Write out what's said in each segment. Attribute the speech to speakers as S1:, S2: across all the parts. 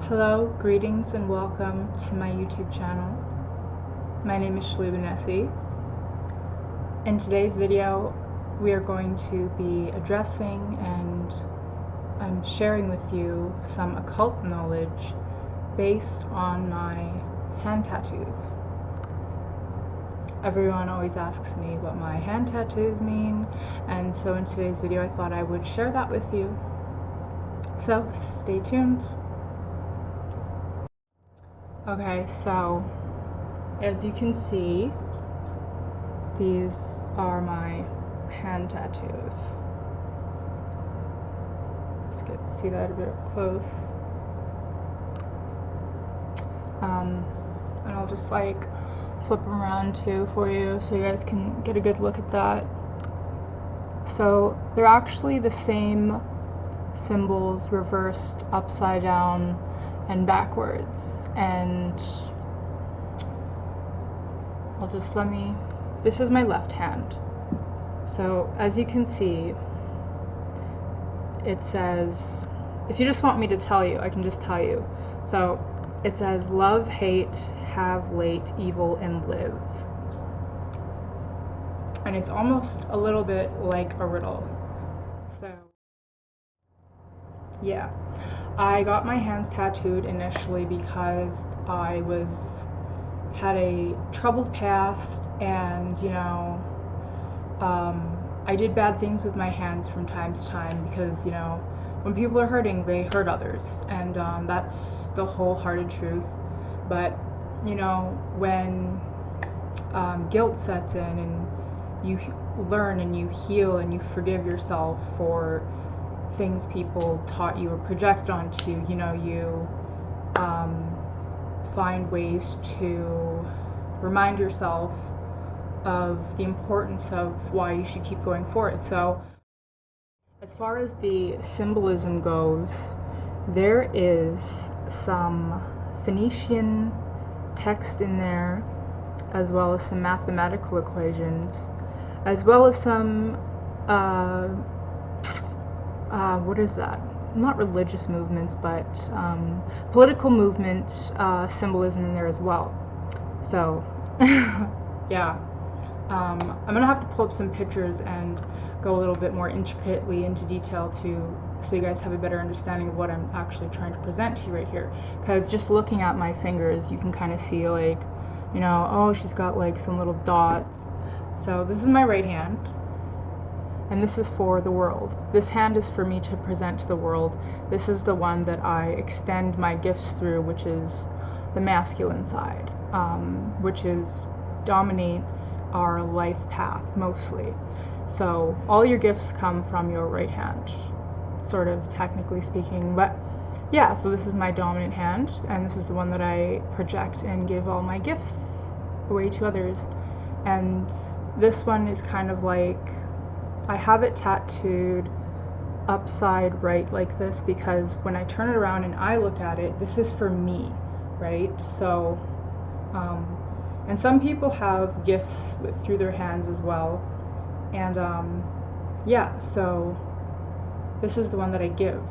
S1: Hello, greetings, and welcome to my YouTube channel. My name is Shlee Binesi. In today's video, we are going to be addressing and I'm sharing with you some occult knowledge based on my hand tattoos. Everyone always asks me what my hand tattoos mean, and so in today's video I thought I would share that with you. So, stay tuned. Okay, so as you can see, these are my hand tattoos. Just get to see that a bit up close. And I'll just like flip them around too for you so you guys can get a good look at that. So they're actually the same symbols reversed upside down and backwards, and this is my left hand. So as you can see, it says, if you just want me to tell you, I can just tell you. So it says, love, hate, have, late, evil, and live. And it's almost a little bit like a riddle. So yeah, I got my hands tattooed initially because I had a troubled past, and I did bad things with my hands from time to time because when people are hurting, they hurt others, and that's the wholehearted truth. But when guilt sets in and you learn and you heal and you forgive yourself for things people taught you or project onto you, you find ways to remind yourself of the importance of why you should keep going forward. So as far as the symbolism goes, there is some Phoenician text in there, as well as some mathematical equations, as well as some what is that? Not religious movements, but political movement symbolism in there as well. So yeah, I'm gonna have to pull up some pictures and go a little bit more intricately into detail so you guys have a better understanding of what I'm actually trying to present to you right here. Because just looking at my fingers, you can kind of see like, oh, she's got like some little dots. So this is my right hand, and this is for the world. This hand is for me to present to the world. This is the one that I extend my gifts through, which is the masculine side, which dominates our life path mostly. So all your gifts come from your right hand, sort of technically speaking. But yeah, so this is my dominant hand, and this is the one that I project and give all my gifts away to others. And this one is kind of like, I have it tattooed upside right like this because when I turn it around and I look at it, this is for me, right? So, and some people have gifts through their hands as well. And yeah, so this is the one that I give,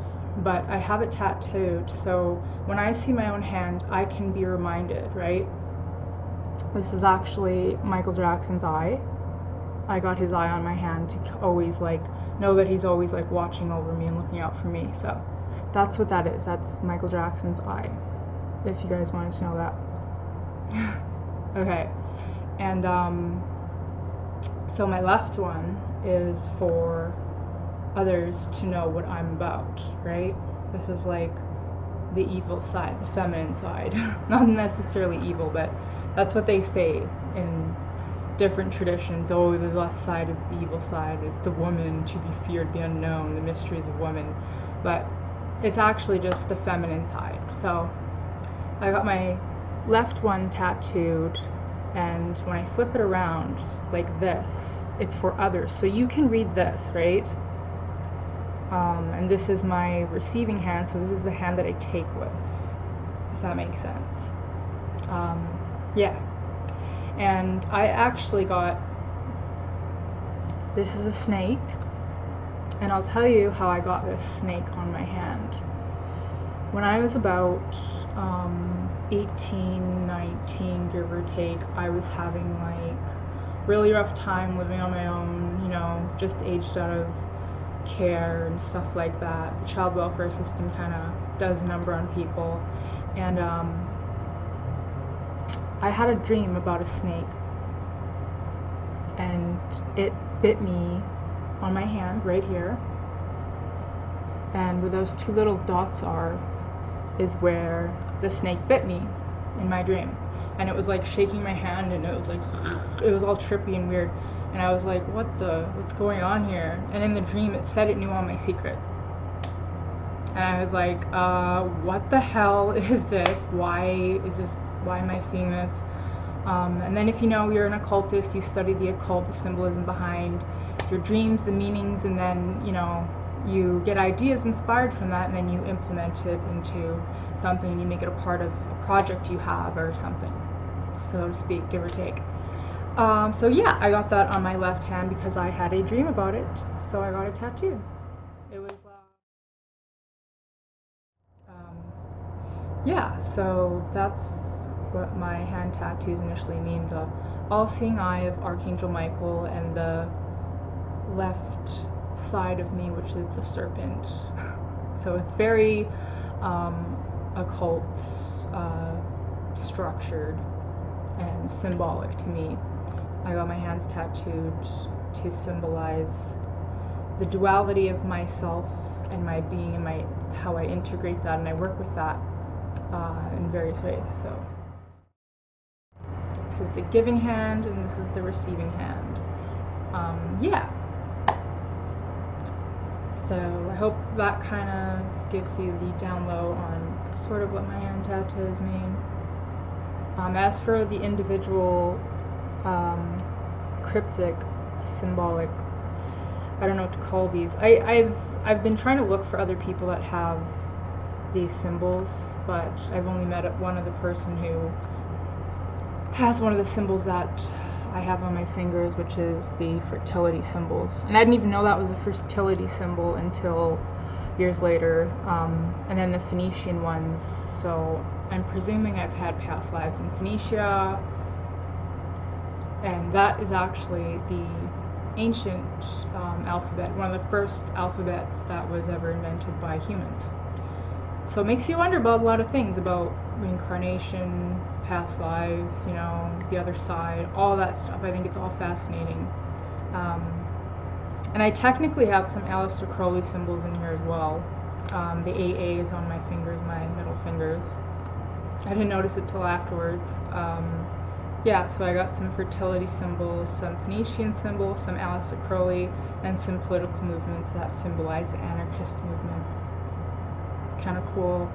S1: but I have it tattooed. So when I see my own hand, I can be reminded, right? This is actually Michael Jackson's eye. I got his eye on my hand to always know that he's always watching over me and looking out for me. So that's what that is. That's Michael Jackson's eye, if you guys wanted to know that. Okay, and so my left one is for others to know what I'm about, right? This is like the evil side, the feminine side. Not necessarily evil, but that's what they say in different traditions. Oh, the left side is the evil side, it's the woman to be feared, the unknown, the mysteries of women. But it's actually just the feminine side. So I got my left one tattooed, and when I flip it around like this, it's for others. So you can read this, right? And this is my receiving hand, so this is the hand that I take with, if that makes sense. Yeah. And I actually got, this is a snake, and I'll tell you how I got this snake on my hand. When I was about 18, 19, give or take, I was having like really rough time living on my own, you know, just aged out of care and stuff like that. The child welfare system kind of does a number on people. And I had a dream about a snake, and it bit me on my hand right here. And where those two little dots are is where the snake bit me in my dream. And it was like shaking my hand, and it was like, it was all trippy and weird. And I was like, what's going on here? And in the dream, it said it knew all my secrets. And I was like, what the hell is this? Why am I seeing this? And then if you know you're an occultist, you study the occult, the symbolism behind your dreams, the meanings, and then, you know, you get ideas inspired from that, and then you implement it into something, and you make it a part of a project you have or something, so to speak, give or take. So yeah, I got that on my left hand because I had a dream about it, so I got a tattoo. It was, yeah, so that's what my hand tattoos initially mean, the all-seeing eye of Archangel Michael, and the left side of me, which is the serpent. So it's very occult, structured, and symbolic to me. I got my hands tattooed to symbolize the duality of myself and my being, and how I integrate that, and I work with that in various ways. So this is the giving hand, and this is the receiving hand. Yeah. So I hope that kind of gives you the down low on sort of what my hand tattoos mean. As for the individual cryptic, symbolic, I don't know what to call these. I've been trying to look for other people that have these symbols, but I've only met one other person who has one of the symbols that I have on my fingers, which is the fertility symbols. And I didn't even know that was a fertility symbol until years later. And then the Phoenician ones. So I'm presuming I've had past lives in Phoenicia. And that is actually the ancient alphabet, one of the first alphabets that was ever invented by humans. So it makes you wonder about a lot of things, about reincarnation, past lives, you know, the other side, all that stuff. I think it's all fascinating. And I technically have some Aleister Crowley symbols in here as well. The AA is on my fingers, my middle fingers. I didn't notice it till afterwards. Yeah, so I got some fertility symbols, some Phoenician symbols, some Aleister Crowley, and some political movements that symbolize the anarchist movements. It's kind of cool.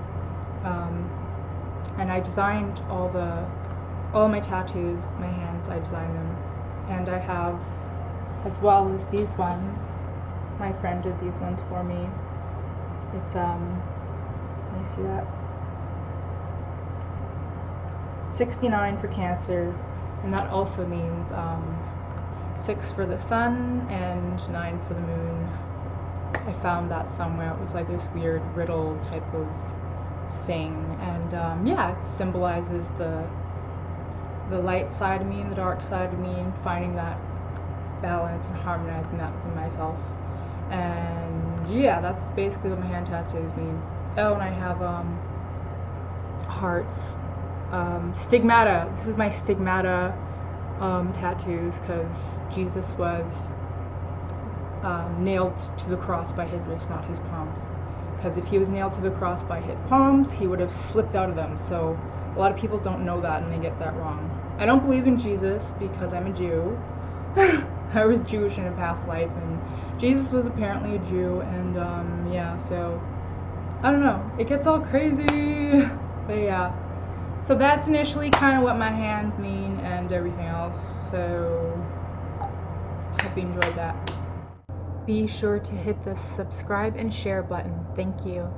S1: And I designed all my tattoos, my hands, I designed them. And I have, as well as these ones, my friend did these ones for me. It's, let me see that. 69 for Cancer, and that also means 6 for the sun and 9 for the moon. I found that somewhere. It was like this weird riddle type of thing, and yeah, it symbolizes the light side of me and the dark side of me, and finding that balance and harmonizing that within myself. And yeah, that's basically what my hand tattoos mean. Oh, and I have hearts. Stigmata. This is my stigmata tattoos, because Jesus was nailed to the cross by his wrists, not his palms. Because if he was nailed to the cross by his palms, he would have slipped out of them. So a lot of people don't know that, and they get that wrong. I don't believe in Jesus because I'm a Jew. I was Jewish in a past life, and Jesus was apparently a Jew, and yeah, so I don't know. It gets all crazy, but yeah. So that's initially kind of what my hands mean and everything else, so hope you enjoyed that. Be sure to hit the subscribe and share button. Thank you.